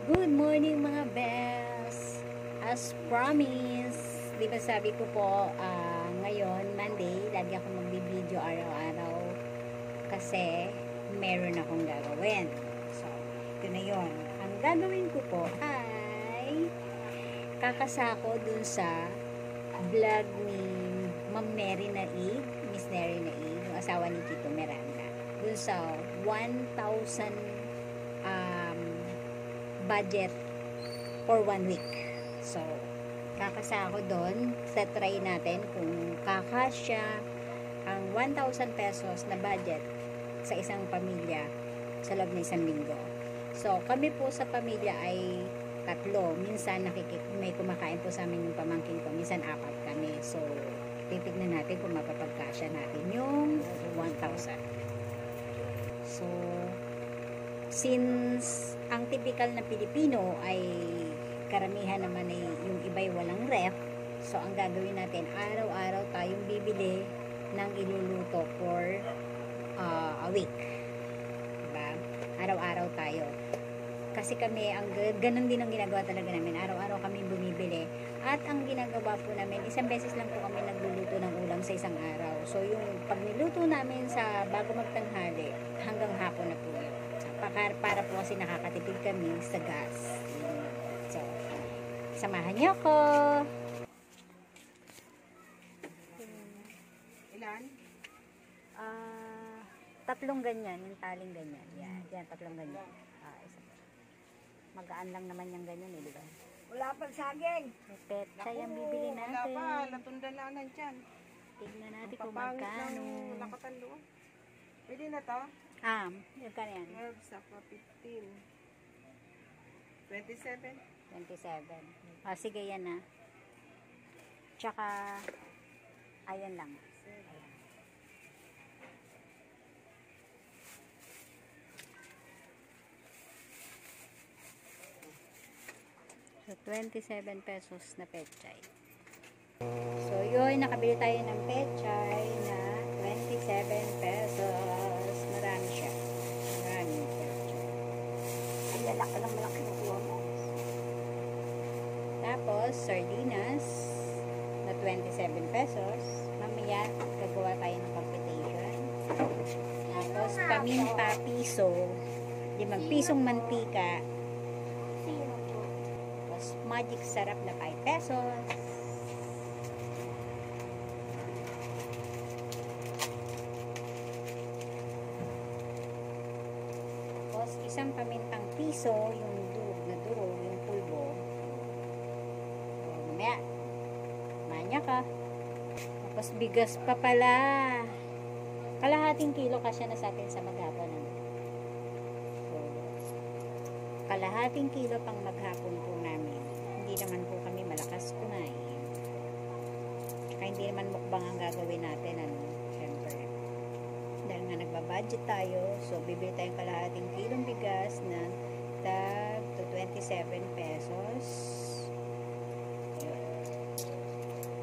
Good morning mga best! As promised, di ba sabi ko po, ngayon, Monday, lagi ako magbibideo araw-araw kasi meron akong gagawin. So, ito na yun. Ang gagawin ko po ay kakasako dun sa vlog ni Ma'am Neri Naig, Miss Neri Naig, yung asawa ni Tito Miranda. Dun sa 1,000 budget for 1 week. So, kakasa ako doon. Try natin kung kakasya ang 1,000 pesos na budget sa isang pamilya sa loob ng isang linggo. So, kami po sa pamilya ay 3. Minsan may kumakain po sa amin yung pamangkin ko. Minsan 4 kami. So, titignan natin kung mapapagkasya natin yung 1,000. So, since ang typical na Pilipino ay karamihan naman ay yung iba'y walang ref, so ang gagawin natin, araw-araw tayong bibili ng iluluto for a week. Diba? Araw-araw tayo. Kasi kami, ganun din ang ginagawa talaga namin. Araw-araw kami bumibili. At ang ginagawa po namin, isang beses lang po kami nagluluto ng ulam sa isang araw. So, yung pag niluto namin sa bago magtanghali, hanggang hapon na po yun. Para po kasi nakakatipid kami sa gas. So, samahan niyo ako. Ilan? 3 ganyan, yung taling ganyan. Yan, 3 ganyan. Isa po. Magaan lang naman yung ganyan di ba? Wala pang saging. Petsa yung bibili natin. Wala pa, natundalanan dyan. Tignan natin kung magkano. Lakatan doon. Pwede na to? Yung kano yan? 12 saka 15. 27. 27. Sige yan na. Tsaka, ayan lang. Ayan. So, 27 pesos na pechay. So, yun, nakabili tayo ng pechay na 27 pesos. Marami siya. Maraming pechay. Ang lalaki lang malaki ng yun. Tapos, sardinas na 27 pesos. Mamaya, gagawa tayo ng computation. Tapos, paminta piso. 5 pisong mantika. Tapos, magic sarap na 5 pesos. Tapos, isang pamintang piso, yung durog na durog, yung pulbo. Mamaya, manya ka. Tapos, bigas pa pala. Kalahating kilo kasi na sa atin sa maghapon. So, kalahating kilo pang maghapon po namin. Hindi naman po kami malakas kumain. Tsaka hindi naman mukbang ang gagawin natin. Siyempre. Dahil nga nagbabudget tayo. So, bibili tayong kalahating kilong bigas na tag to 27 pesos. Yun.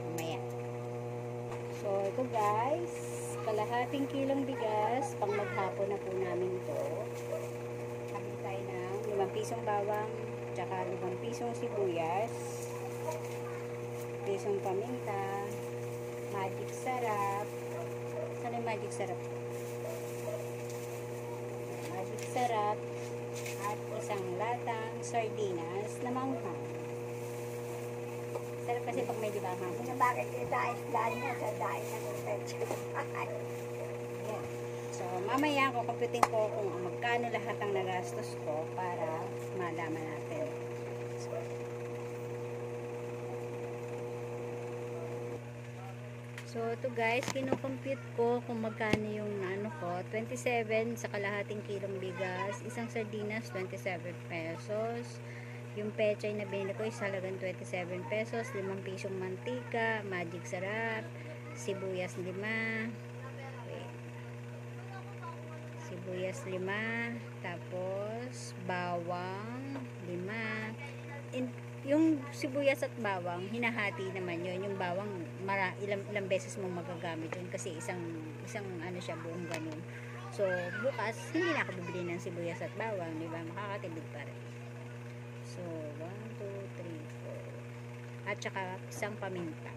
Mamaya. So, ito guys. Kalahating kilong bigas. Pang maghapon na po namin ito. Kabili tayo ng 5 pisong bawang. Tsaka 5 pisong sibuyas. Pisong paminta. Magic sarap. Saan yung magic sarap? Magic sarap. At isang latang sardinas na manghang. Sarap kasi pag may libangan. Bakit yung dahil niya sa dahil na ng pecha? Yan. So, mamaya kukumputin ko kung magkano lahat ang nagastos ko para malaman natin. So, ito guys, kinukompute ko kung magkano yung ko, 27 sa kalahating kilong bigas, isang sardinas, 27 pesos. Yung pechay na binili ko is halagang 27 pesos, 5 pisong mantika, magic sarap, sibuyas 5, sibuyas 5, tapos bawang 5. Yung sibuyas at bawang, hinahati naman yun. Yung bawang, ilang beses mong magagamit yun kasi isang siya, buong ganun. So, bukas, hindi na ako bibili ng sibuyas at bawang, di ba? Makakatibid pa rin. So, 1, 2, 3, 4. At saka isang paminta.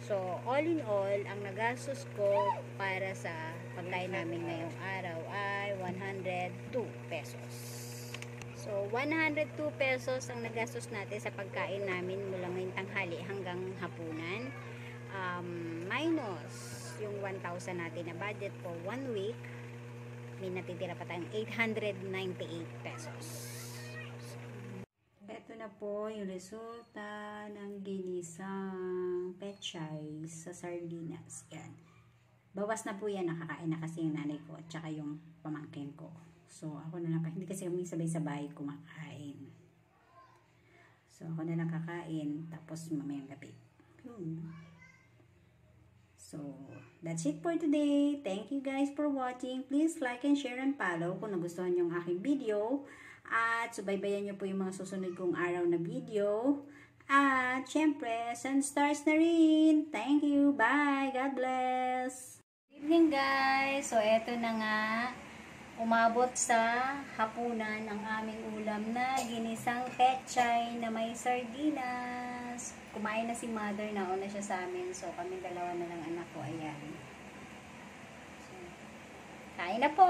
So, all in all, ang nagastos ko para sa pagkain namin ngayong araw ay 102 pesos. So, 102 pesos ang nagastos natin sa pagkain namin mula ngayong tanghali hanggang hapunan. Minus yung 1,000 natin na budget for 1 week, may natitira pa tayong 898 pesos. Ito na po yung resulta ng ginisang pechay sa sardinas. Yan. Bawas na po yan, nakakain na kasi yung nanay ko at saka yung pamangkin ko. So, ako na lang, hindi kasi kami sabay-sabay kumakain. So, ako na lang kakain, tapos mamayang gabi. Yun. So, that's it for today. Thank you guys for watching. Please like and share and follow kung nagustuhan yung aking video. At subaybayan nyo po yung mga susunod kong araw na video. At syempre, sun stars na rin. Thank you. Bye. God bless. Good evening guys. So, eto na nga. Umabot sa hapunan ang aming ulam na ginisang pechay na may sardinas. Kumain na si mother, nauna siya sa amin. So, kami dalawa na lang anak ko. Ayan. So, kain na po!